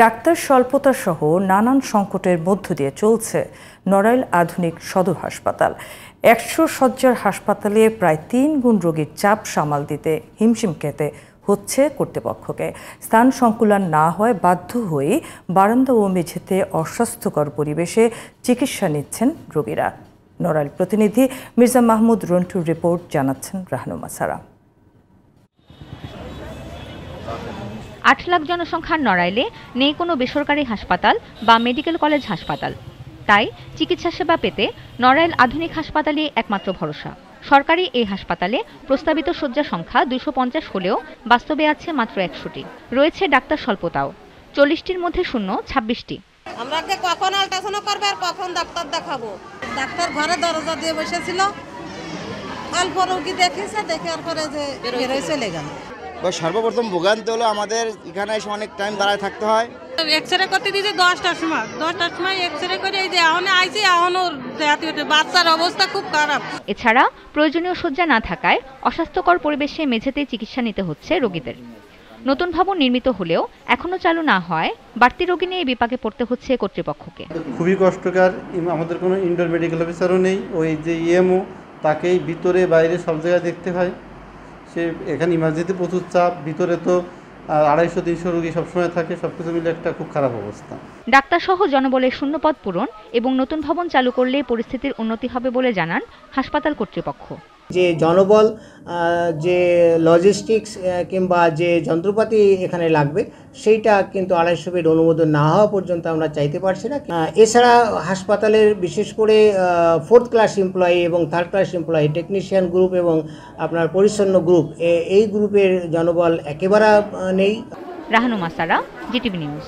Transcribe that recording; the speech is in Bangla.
ডাক্তার স্বল্পতা সহ নানান সংকটের মধ্য দিয়ে চলছে নড়াইল আধুনিক সদর হাসপাতাল। ১০০ শয্যার হাসপাতালে প্রায় ৩ গুণ রোগীর চাপ সামাল দিতে হিমশিম খেতে হচ্ছে কর্তৃপক্ষকে। স্থান সংকুলান না হয় বাধ্য হয়ে বারান্দা ও মেঝেতে অস্বাস্থ্যকর পরিবেশে চিকিৎসা নিচ্ছেন রোগীরা। নড়াইল প্রতিনিধি মির্জা মাহমুদ রন্টুর রিপোর্ট, জানাচ্ছেন রাহনুমা সারা। ৮ লাখ জনসংখ্যার নড়াইলে নেই কোনো বেসরকারি হাসপাতাল বা মেডিকেল কলেজ হাসপাতাল। তাই চিকিৎসা সেবা পেতে নড়াইল আধুনিক হাসপাতালই একমাত্র ভরসা। সরকারি এই হাসপাতালে প্রস্তাবিত শয্যা সংখ্যা ২৫০ হলেও বাস্তবে আছে মাত্র ১০০টি। রয়েছে ডাক্তার স্বল্পতাও, ৪০টির মধ্যে শূন্য ২৬টি। আমরা কখন আল্ট্রাসাউন্ড করবে আর কখন ডাক্তার দেখাবো? ডাক্তার ঘরে দরজা দিয়ে বসেছিল, অল্প রোগী দেখেছে, দেখার পরে যে বেরোয় চলে গেল। সর্বপ্রথম ভোগান্তি হলো আমাদের এখানে এসে অনেক টাইম দাঁড়ায় থাকতে হয়। এক্সরে করতে দিয়েছে 10টার সময় এক্সরে করে এই যে এখন আইছি, এখনও বাচ্চার অবস্থা খুব খারাপ। এছাড়া প্রয়োজনীয় শয্যা না থাকায় অস্বাস্থ্যকর পরিবেশে মেঝেতে চিকিৎসা নিতে হচ্ছে রোগীদের। নতুন ভবন নির্মিত হলেও এখনো চালু না হয় বাড়তি রোগী নিয়ে বিপাকে পড়তে হচ্ছে কর্তৃপক্ষকে। খুবই কষ্টকর। আমাদের কোনো ইনডোর মেডিকেল অফিসারও নেই। ওই যে ইএমও, তাকেই ভিতরে বাইরে সব জায়গায় দেখতে হয়। সে এখানে ইমার্জেন্সিতে প্রচুর চাপ, ভিতরে তো ২৫০-৩০০ রোগী সবসময় থাকে। সবকিছু মিলে একটা খুব খারাপ অবস্থা। ডাক্তার সহ জনবলের শূন্যপদ পূরণ এবং নতুন ভবন চালু করলে পরিস্থিতির উন্নতি হবে বলে জানান হাসপাতাল কর্তৃপক্ষ। যে জনবল, যে লজিস্টিক্স কিংবা যে যন্ত্রপাতি এখানে লাগবে, সেইটা কিন্তু ২৫০ বেড অনুমোদন না হওয়া পর্যন্ত আমরা চাইতে পারছি না। এছাড়া হাসপাতালের বিশেষ করে 4th ক্লাস এমপ্লয়ি এবং 3rd class employee, technician group এবং আপনার পরিচ্ছন্ন গ্রুপ, এই গ্রুপের জনবল একেবারে নেই। রাহনুমা সারা, জিটিভি নিউজ।